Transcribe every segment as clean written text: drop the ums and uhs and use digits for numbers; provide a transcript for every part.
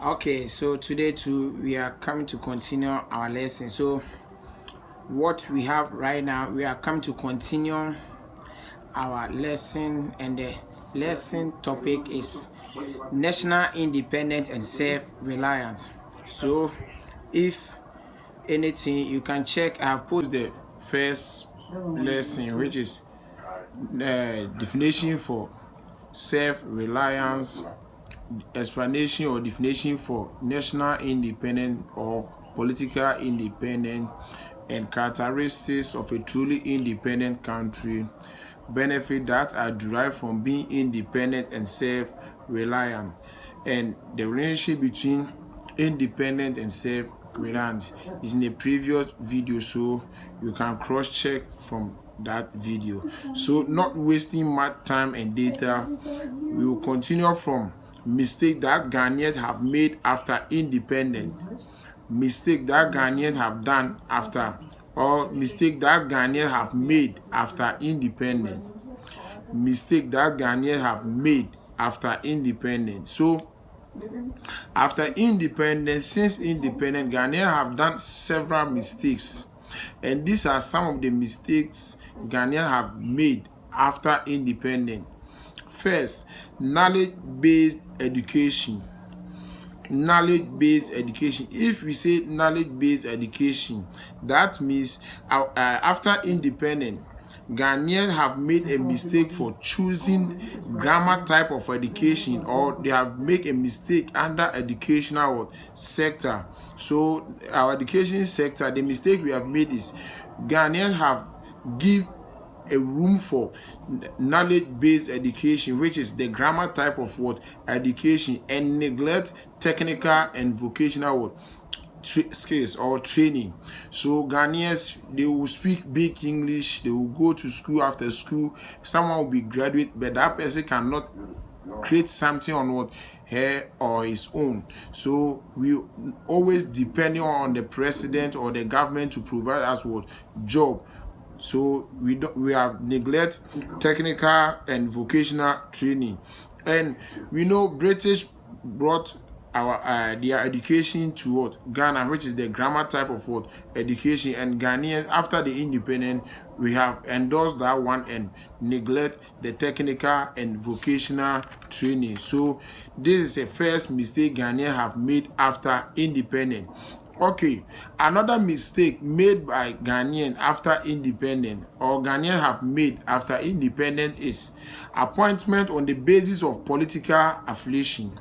Okay, so today too we are coming to continue our lesson. So what we have right now, we are coming to continue our lesson, and the lesson topic is national independence and self-reliance. So if anything, you can check. I have posted the first lesson, which is definition for self-reliance, explanation or definition for national independence or political independence, and characteristics of a truly independent country, benefits that are derived from being independent and self-reliant, and the relationship between independent and self-reliant is in the previous video, so you can cross-check from that video. So not wasting much time and data, we will continue from mistake that Ghanaians have made after independence, mistake that Ghanaians have done after, or mistake that Ghanaians have made after independence, mistake that Ghanaians have made after independence. So after independence, since independence, Ghanaians have done several mistakes, and these are some of the mistakes Ghanaians have made after independence. First, knowledge-based education. Knowledge-based education. If we say knowledge-based education, that means after independence, Ghanaians have made a mistake for choosing grammar type of education, or they have made a mistake under educational sector. So our education sector, the mistake we have made is Ghanaians have give a room for knowledge-based education, which is the grammar type of education, and neglect technical and vocational skills or training. So Ghanaians, they will speak big English, they will go to school, after school someone will be graduate, but that person cannot create something on her or his own. So we always depending on the president or the government to provide us job. So we have neglect technical and vocational training. And we know British brought our their education to Ghana, which is the grammar type of education, and Ghanaians after the independence, we have endorsed that one and neglect the technical and vocational training. So this is a first mistake Ghanaians have made after independence. Okay, another mistake made by Ghanaian after independence, or Ghanaians have made after independence, is appointment on the basis of political affiliation.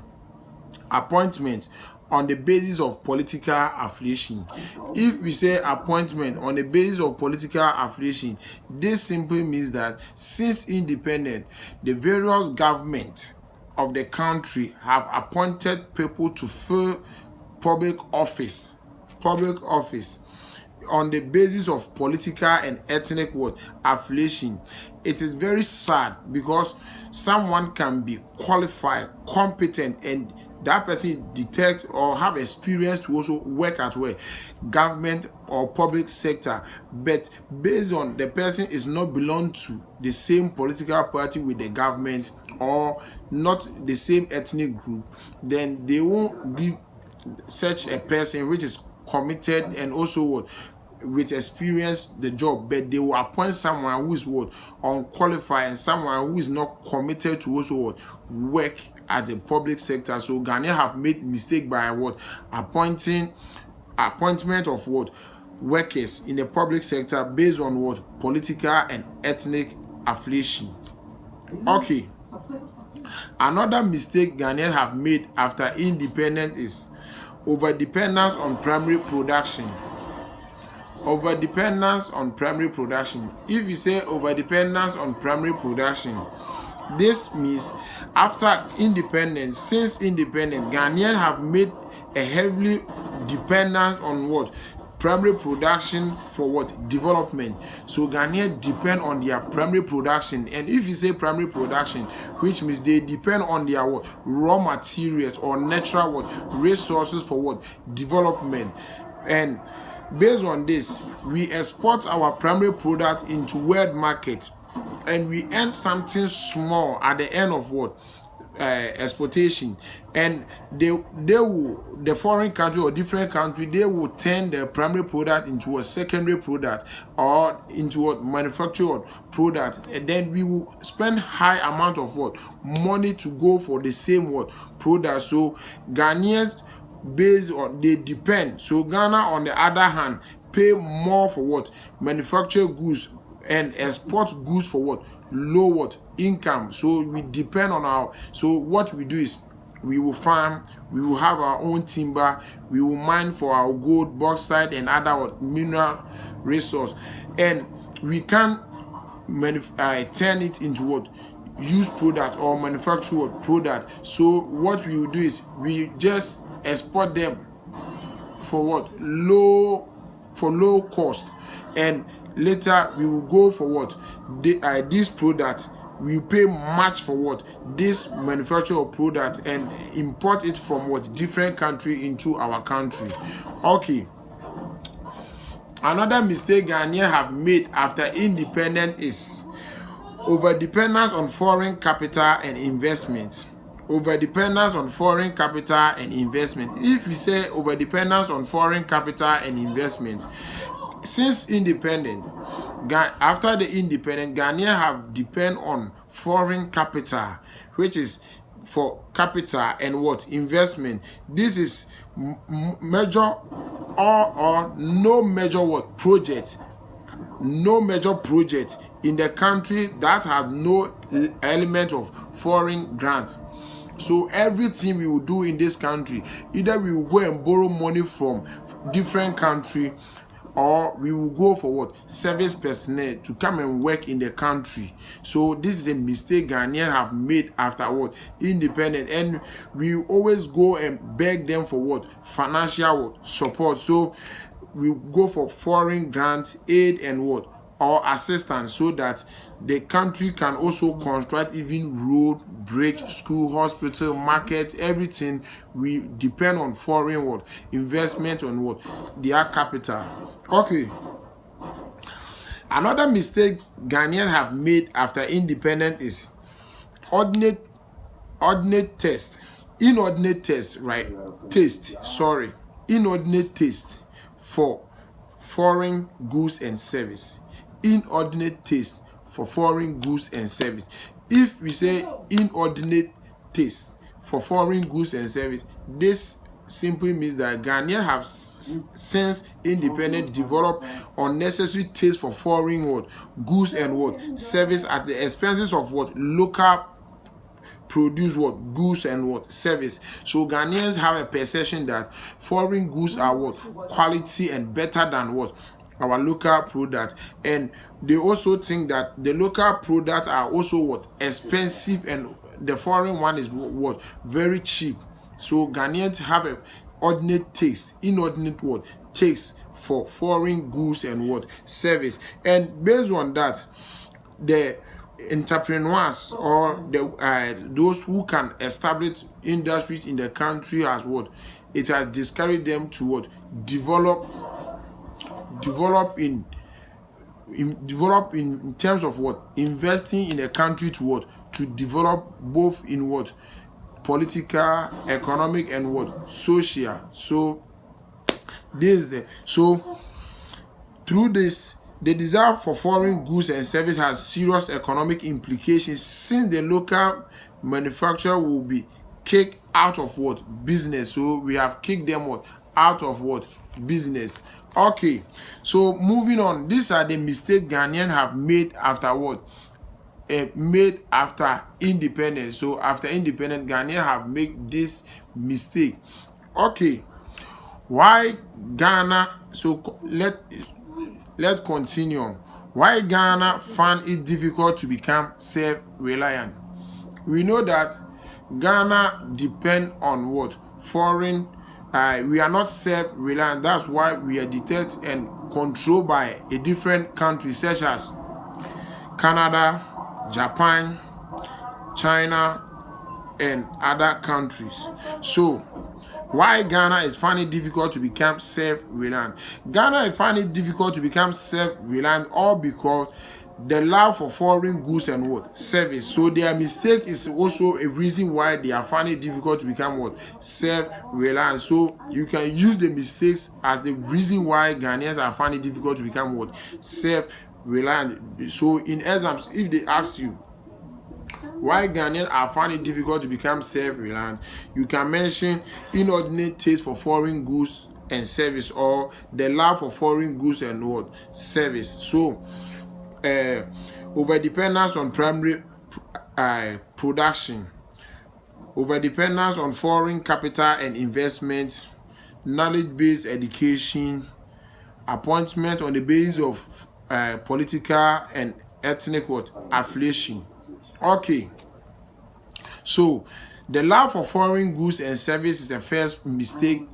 Appointment on the basis of political affiliation. If we say appointment on the basis of political affiliation, this simply means that since independence, the various governments of the country have appointed people to fill public office on the basis of political and ethnic affiliation. It is very sad because someone can be qualified, competent, and that person detect or have experience to also work at government or public sector, but based on the person is not belong to the same political party with the government or not the same ethnic group, then they won't give such a person which is committed and also with experience the job, but they will appoint someone who is unqualified and someone who is not committed to also work at the public sector. So Ghanaians have made mistake by appointment of workers in the public sector based on political and ethnic affiliation. Okay, another mistake Ghanaians have made after independence is over-dependence on primary production. Over-dependence on primary production. If you say over-dependence on primary production, this means after independence, since independence, Ghanaians have made a heavily dependent on primary production for development. So Ghanaians depend on their primary production, and if you say primary production, which means they depend on their raw materials or natural resources for development. And based on this, we export our primary product into world market, and we earn something small at the end of exportation, and the foreign country or different country, they will turn the primary product into a secondary product or into a manufactured product, and then we will spend high amount of money to go for the same product. So Ghanaians, based on, they depend. So Ghana on the other hand pay more for manufactured goods and export goods for low income. So we depend on our, so what we do is we will farm, we will have our own timber, we will mine for our gold, bauxite and other mineral resource, and we can turn it into used product or manufactured product. So what we will do is we just export them for low cost, and later we will go for this product, we pay much for this manufactured product and import it from different country into our country. Okay, another mistake Ghanaians have made after independence is over dependence on foreign capital and investment. Over dependence on foreign capital and investment. If we say over dependence on foreign capital and investment, since independence, after the independence, Ghanaians have depend on foreign capital, which is for capital and investment. This is major or no major project, no major project in the country that has no element of foreign grant. So everything we will do in this country, either we will go and borrow money from different country, or we will go for service personnel to come and work in the country. So this is a mistake Ghanaians have made after independence, and we always go and beg them for financial support. So we go for foreign grant, aid and or assistance, so that the country can also construct even road, bridge, school, hospital, market, everything. We depend on foreign investment on their capital. Okay, another mistake Ghanaians have made after independence is inordinate taste for foreign goods and service. Inordinate taste for foreign goods and service. If we say inordinate taste for foreign goods and service, this simply means that Ghanaians have since independence developed unnecessary taste for foreign goods and service at the expenses of local produce goods and service. So Ghanaians have a perception that foreign goods are quality and better than our local product, and they also think that the local products are also expensive and the foreign one is very cheap. So Ghanaians have a inordinate taste for foreign goods and service, and based on that, the entrepreneurs or those who can establish industries in the country it has discouraged them to develop in terms of investing in a country to develop both in political, economic and social. So through this, the desire for foreign goods and service has serious economic implications, since the local manufacturer will be kicked out of business. So we have kicked them out of business. Okay, so moving on, these are the mistakes Ghanaians have made after made after independence. So after independence, Ghanaians have made this mistake. Okay, why Ghana? So let's continue. Why Ghana found it difficult to become self-reliant? We know that Ghana depend on foreign. We are not self-reliant. That's why we are dictated and controlled by a different country such as Canada, Japan, China, and other countries. So why Ghana is finding it difficult to become self-reliant? Ghana is finding it difficult to become self-reliant all because the love for foreign goods and what? Service. So their mistake is also a reason why they are finding it difficult to become what? Self-reliant. So you can use the mistakes as the reason why Ghanaians are finding it difficult to become what? Self-reliant. So in exams, if they ask you why Ghanaians are finding it difficult to become self-reliant, you can mention inordinate taste for foreign goods and service, or the love for foreign goods and what? Service. So over dependence on primary production, over dependence on foreign capital and investment, knowledge-based education, appointment on the basis of political and ethnic what? Affiliation. Okay, so the love for foreign goods and services is the first mistake,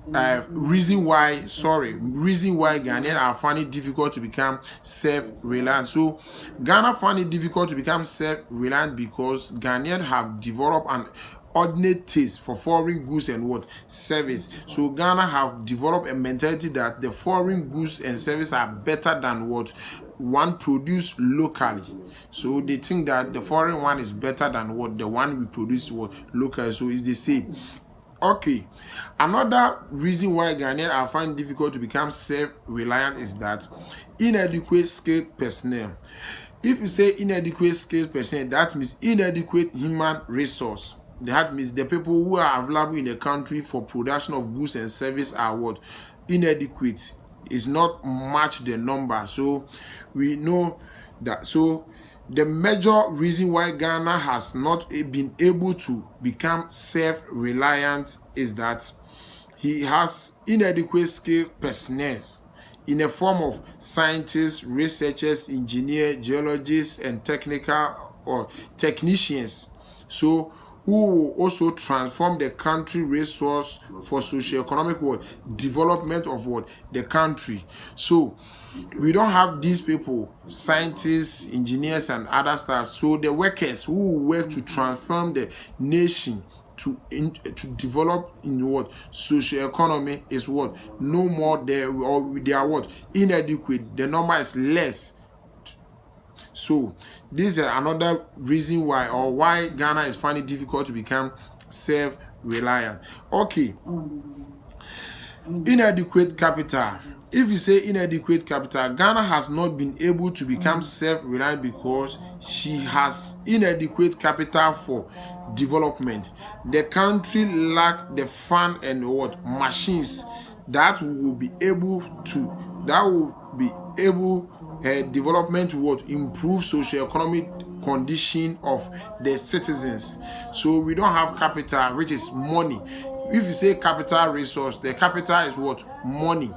reason why Ghanaians are finding it difficult to become self-reliant. So Ghana find it difficult to become self-reliant because Ghanaians have developed an ordinate taste for foreign goods and what? Service. So Ghana have developed a mentality that the foreign goods and services are better than what one produced locally. So they think that the foreign one is better than what the one we produce what locally. So it's the same. Okay, another reason why Ghanaians are finding difficult to become self-reliant is that inadequate skilled personnel. If you say inadequate skilled personnel, that means inadequate human resource. That means the people who are available in the country for production of goods and service are what? Inadequate. Is not match the number. So we know that. So the major reason why Ghana has not been able to become self-reliant is that he has inadequate skilled personnel in the form of scientists, researchers, engineers, geologists, and technical or technicians. So who will also transform the country resource for socio-economic what? Development of what? The country. So we don't have these people, scientists, engineers, and other staff. So the workers who will work to transform the nation to develop in what? Socio-economy is what? No more there, or they are what? Inadequate. The number is less. So this is another reason why, or why Ghana is finding it difficult to become self-reliant. Okay, inadequate capital. If you say inadequate capital, Ghana has not been able to become self-reliant because she has inadequate capital for development. The country lacks the fund and what? Machines that will be able development to what? Improve socio-economic condition of the citizens. So we don't have capital, which is money. If you say capital resource, the capital is what? Money.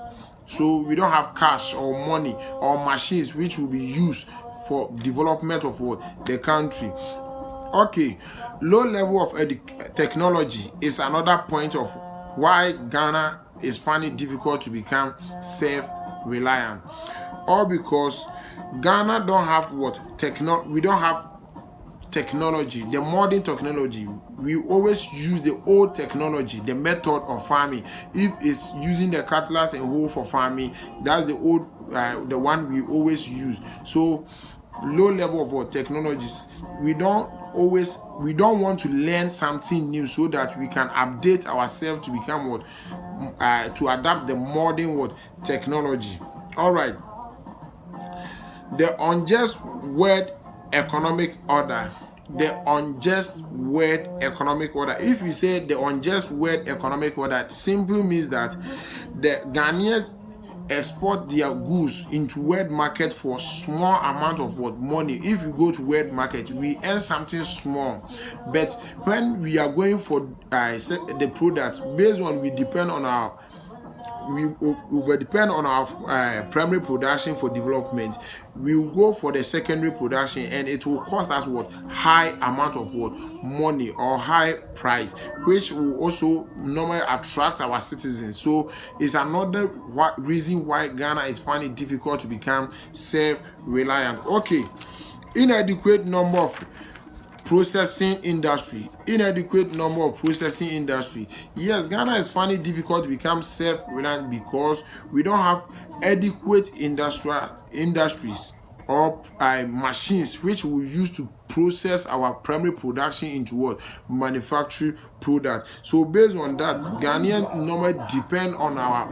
So we don't have cash or money or machines which will be used for development of what? The country. Okay, low level of technology is another point of why Ghana is finding it difficult to become self-reliant. All because Ghana don't have what? We don't have technology, the modern technology. We always use the old technology, the method of farming. If it's using the cutlass and hoe for farming, that's the old, the one we always use. So low level of what? Technologies. We don't want to learn something new so that we can update ourselves to become what? To adapt the modern what? Technology. All right. The unjust world economic order. The unjust world economic order. If we say the unjust world economic order, simply means that the Ghanaians export their goods into world market for small amount of what? Money. If we go to world market, we earn something small. But when we are going for the product, based on we depend on our primary production for development, we will go for the secondary production, and it will cost us what? High amount of what? Money or high price, which will also normally attract our citizens. So it's another reason why Ghana is finding it difficult to become self-reliant. Okay, inadequate number of processing industry. Inadequate number of processing industry. Yes, Ghana is finding it difficult to become self-reliant because we don't have adequate industries. or machines which we use to process our primary production into what manufacturing product. So based on that, Ghanaian normally depend on our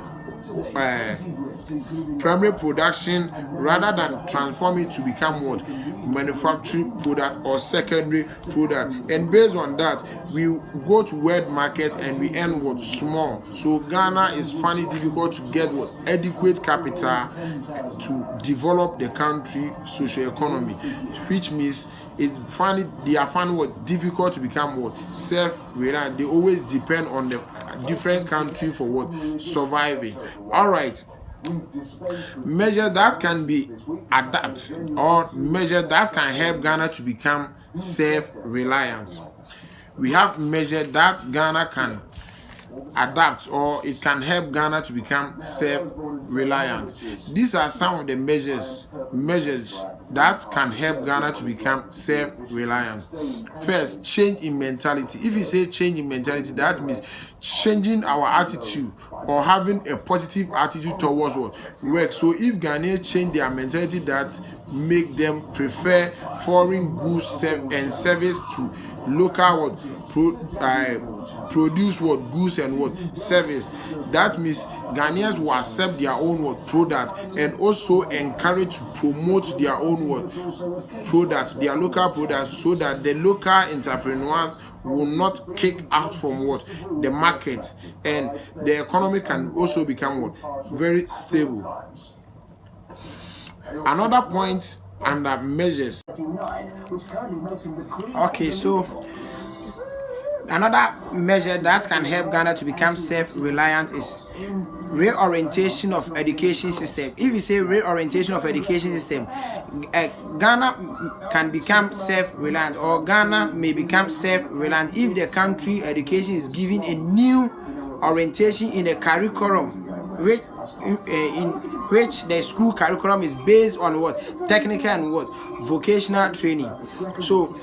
primary production rather than transform it to become what manufacturing product or secondary product. And based on that, we go to world market and we earn what small. So Ghana is finding difficult to get what adequate capital to develop the country social economy, which means they are finding what difficult to become what self-reliant. They always depend on the different country for what surviving. All right. Measure that can be adapted or measure that can help Ghana to become self-reliant. We have measure that Ghana can adapt or it can help Ghana to become self-reliant. These are some of the measures that can help Ghana to become self-reliant. First, change in mentality. If you say change in mentality, that means changing our attitude or having a positive attitude towards what work. So if Ghanaians change their mentality, that make them prefer foreign goods and service to local what produce what goods and what service. That means Ghanaians will accept their own what product and also encourage to promote their own what product, their local products, so that the local entrepreneurs will not kick out from what the market, and the economy can also become what very stable. Another point under measures. Okay, so another measure that can help Ghana to become self-reliant is reorientation of education system. If you say reorientation of education system, Ghana can become self-reliant, or Ghana may become self-reliant if the country education is given a new orientation in the curriculum, which in which the school curriculum is based on what technical and what vocational training. So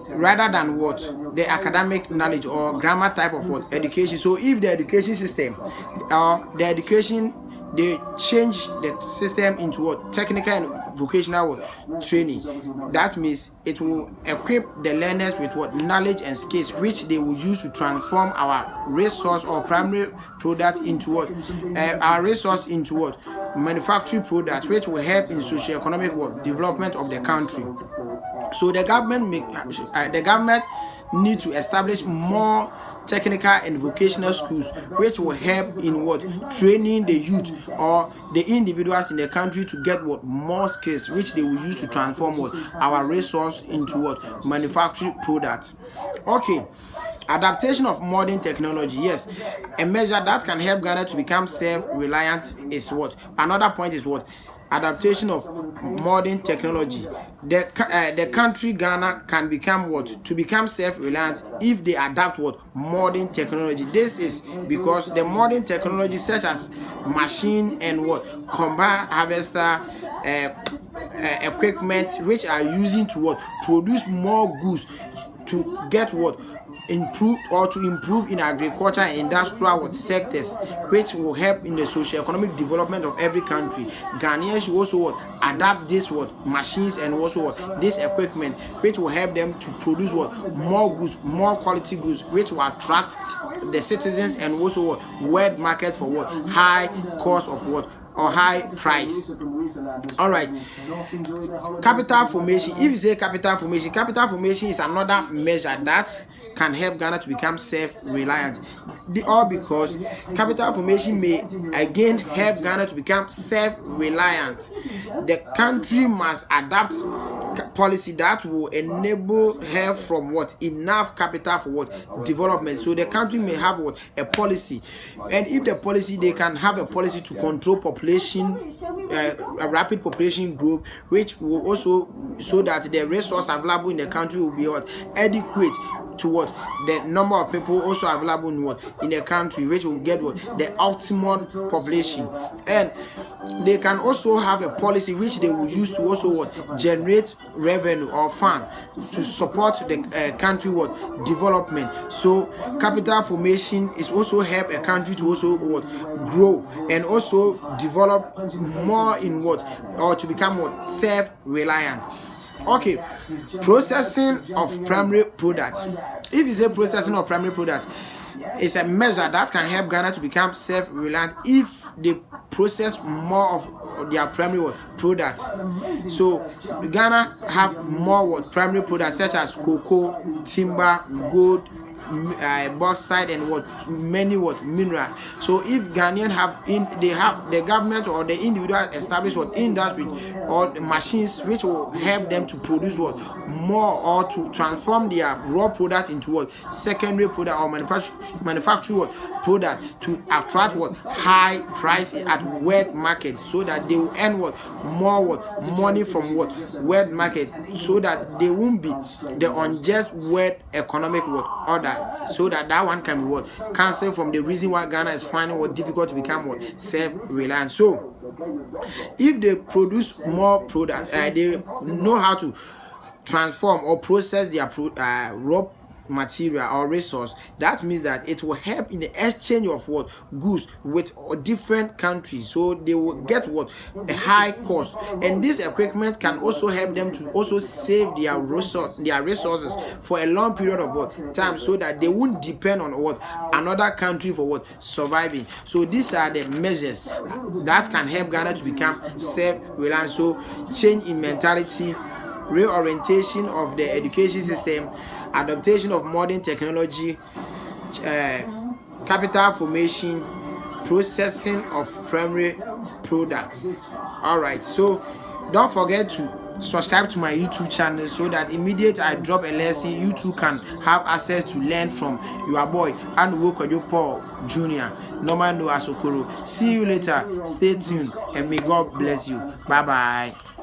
rather than what the academic knowledge or grammar type of what education. So if the education system the education, they change the system into what technical and vocational what training, that means it will equip the learners with what knowledge and skills which they will use to transform our resource or primary product into what our resource into what manufacturing product, which will help in socio-economic what development of the country. So the government need to establish more technical and vocational schools which will help in what training the youth or the individuals in the country to get what more skills which they will use to transform what our resource into what manufacturing product. Okay, adaptation of modern technology. Yes, a measure that can help Ghana to become self-reliant is what another point is what adaptation of modern technology. The country Ghana can become what to become self-reliant if they adapt what modern technology. This is because the modern technology such as machine and what combine harvester equipment which are using to what produce more goods to get what improve in agriculture and industrial sectors, which will help in the socio-economic development of every country. Ghanaians should also adapt this machines and also this equipment, which will help them to produce more goods, more quality goods, which will attract the citizens and also world market for high cost of or high price. All right, capital formation. If you say capital formation is another measure that can help Ghana to become self-reliant. All because capital formation may again help Ghana to become self-reliant. The country must adapt policy that will enable her from enough capital for development. So the country may have a policy, and if the policy, they can have a policy to control population, a rapid population growth, which will also so that the resource available in the country will be adequate to what the number of people also available in what in the country, which will get what the optimal population. And they can also have a policy which they will use to also what generate revenue or fund to support the country what development. So capital formation is also help a country to also what grow and also develop more in what or to become what self-reliant. Okay, processing of primary products. If you say processing of primary products, it's a measure that can help Ghana to become self-reliant if they process more of their primary products. So Ghana have more primary products such as cocoa, timber, gold, bauxite, and many minerals. So if Ghanaian they have the government or the individual establish industry or the machines which will help them to produce more or to transform their raw product into secondary product or manufacture product to attract high price at world market, so that they will earn more money from world market, so that they won't be the unjust world economic order, so that one can be cancelled from the reason why Ghana is finding difficult to become self-reliant. So if they produce more products, they know how to transform or process their raw material or resource. That means that it will help in the exchange of goods with different countries, so they will get a high cost, and this equipment can also help them to also save their resources for a long period of time, so that they won't depend on another country for surviving. So these are the measures that can help Ghana to become self-reliant. So change in mentality, reorientation of the education system, adaptation of modern technology, capital formation, processing of primary products. All right, so don't forget to subscribe to my YouTube channel, so that immediate I drop a lesson, you too can have access to learn from your boy and Wokojo Paul Jr. Norman Asokoro. See you later. Stay tuned and may God bless you. Bye bye.